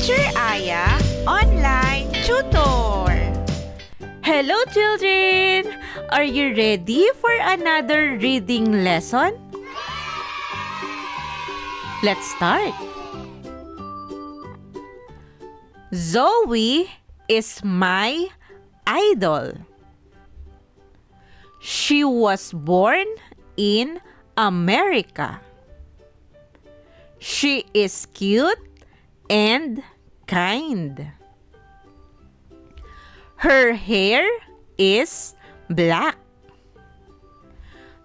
Teacher Aya Online Tutor. Hello children! Are you ready for another reading lesson? Let's start. Zoey is my idol. She was born in America. She is cute and kind. Her hair is black.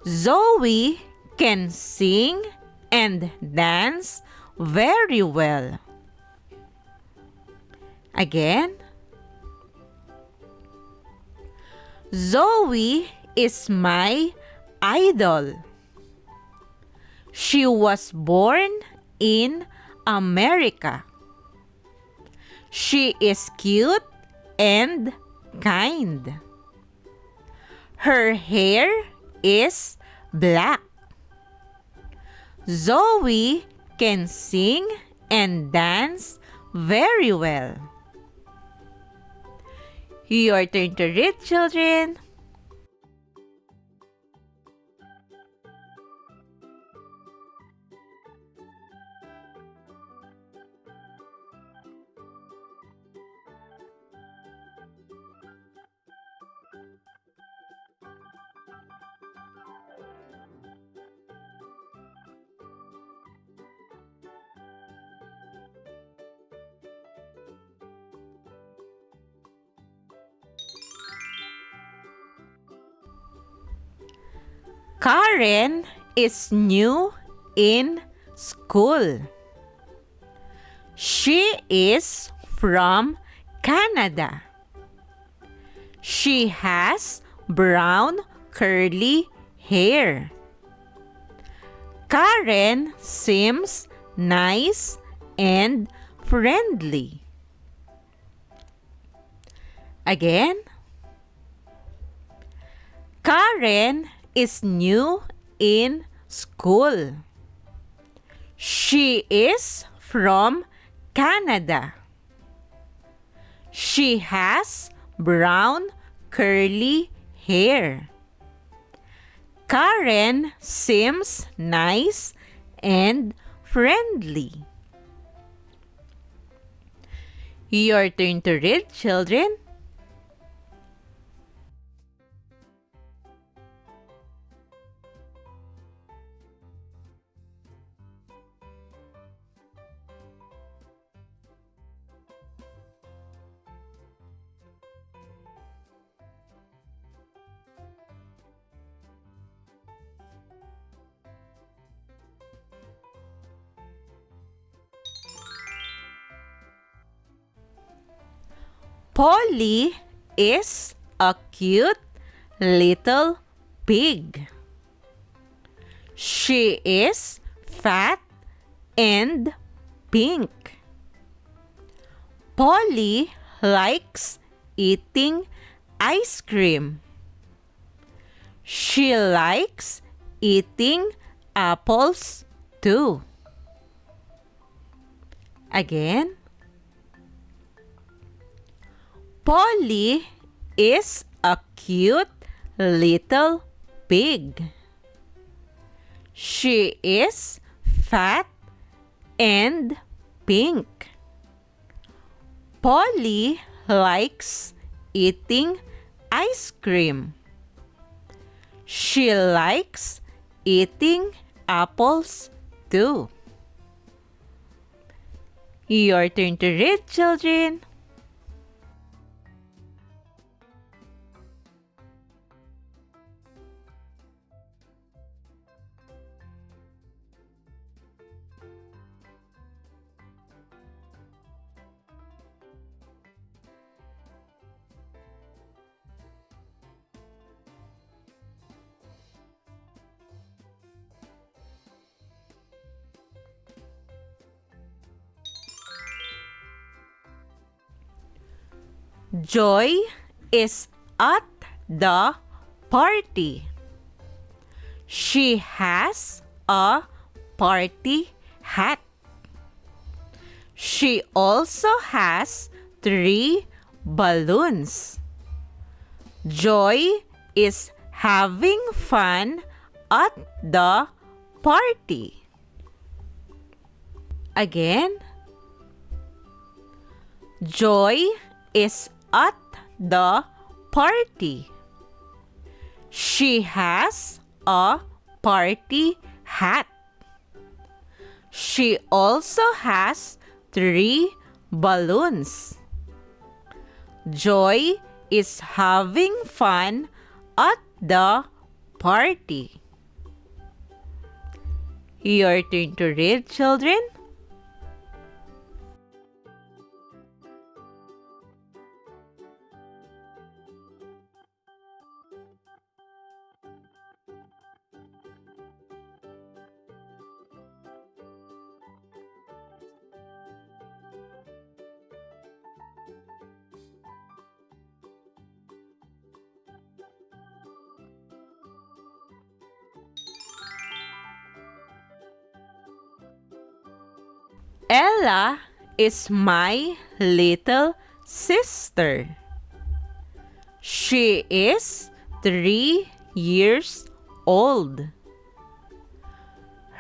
Zoey can sing and dance very well. Again. Zoey is my idol. She was born in America. She is cute and kind. Her hair is black. Zoey can sing and dance very well. Your turn to read, children. Karen is new in school. She is from Canada. She has brown curly hair. Karen seems nice and friendly. Again. Karen is new in school. She is from Canada. She has brown curly hair. Karen seems nice and friendly. Your turn to read, children. Polly is a cute little pig. She is fat and pink. Polly likes eating ice cream. She likes eating apples too. Again. Polly is a cute little pig. She is fat and pink. Polly likes eating ice cream. She likes eating apples too. Your turn to read, children. Joy is at the party. She has a party hat. She also has 3 balloons. Joy is having fun at the party. Again. Joy is at the party. She has a party hat. She also has 3 balloons. Joy is having fun at the party. Your turn to read, children. Ella is my little sister. She is 3 years old.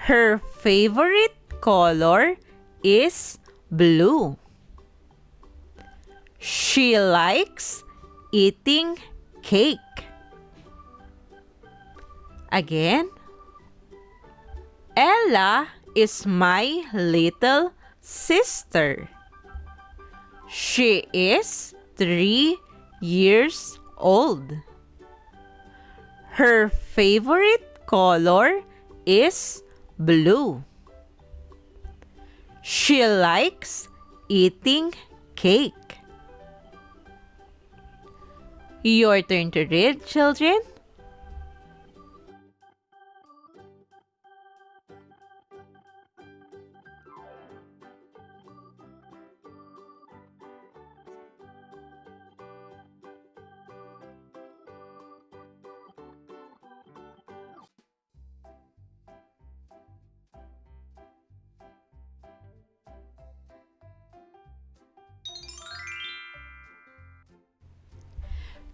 Her favorite color is blue. She likes eating cake. Again. Ella is my little sister. She is 3 years old. Her favorite color is blue. She likes eating cake. Your turn to read, children.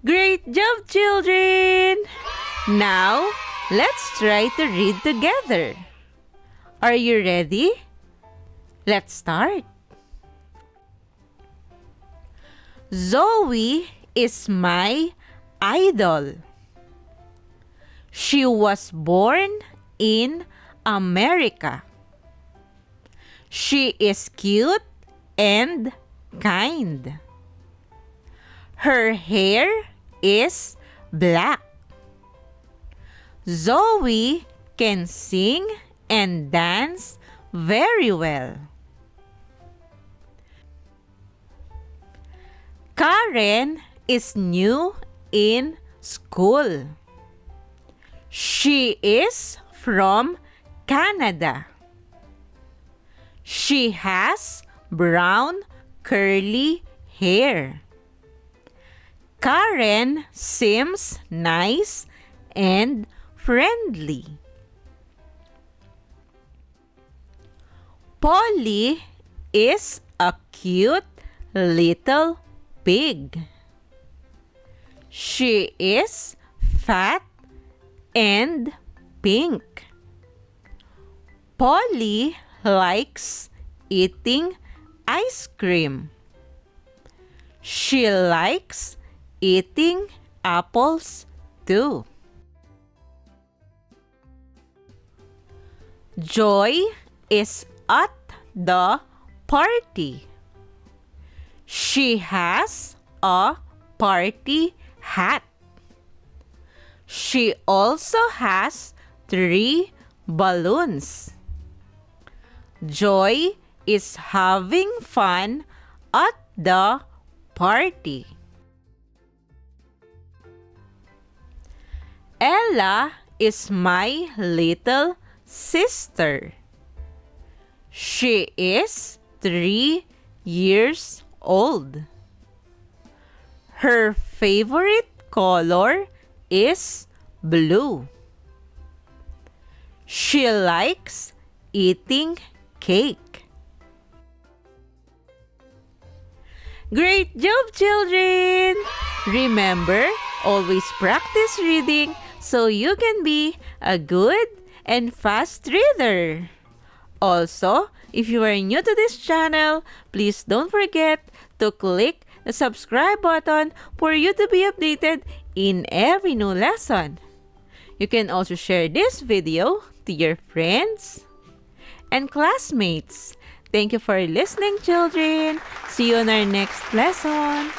Great job, children! Now, let's try to read together. Are you ready? Let's start. Zoey is my idol. She was born in America. She is cute and kind. Her hair is black. Zoey can sing and dance very well. Karen is new in school. She is from Canada. She has brown curly hair. Karen seems nice and friendly. Polly is a cute little pig. She is fat and pink. Polly likes eating ice cream. She likes eating apples too. Joy is at the party. She has a party hat. She also has 3 balloons. Joy is having fun at the party. Ella is my little sister. She is 3 years old. Her favorite color is blue. She likes eating cake. Great job, children! Remember, always practice reading so you can be a good and fast reader. Also, if you are new to this channel, please don't forget to click the subscribe button for you to be updated in every new lesson. You can also share this video to your friends and classmates. Thank you for listening, children. See you on our next lesson.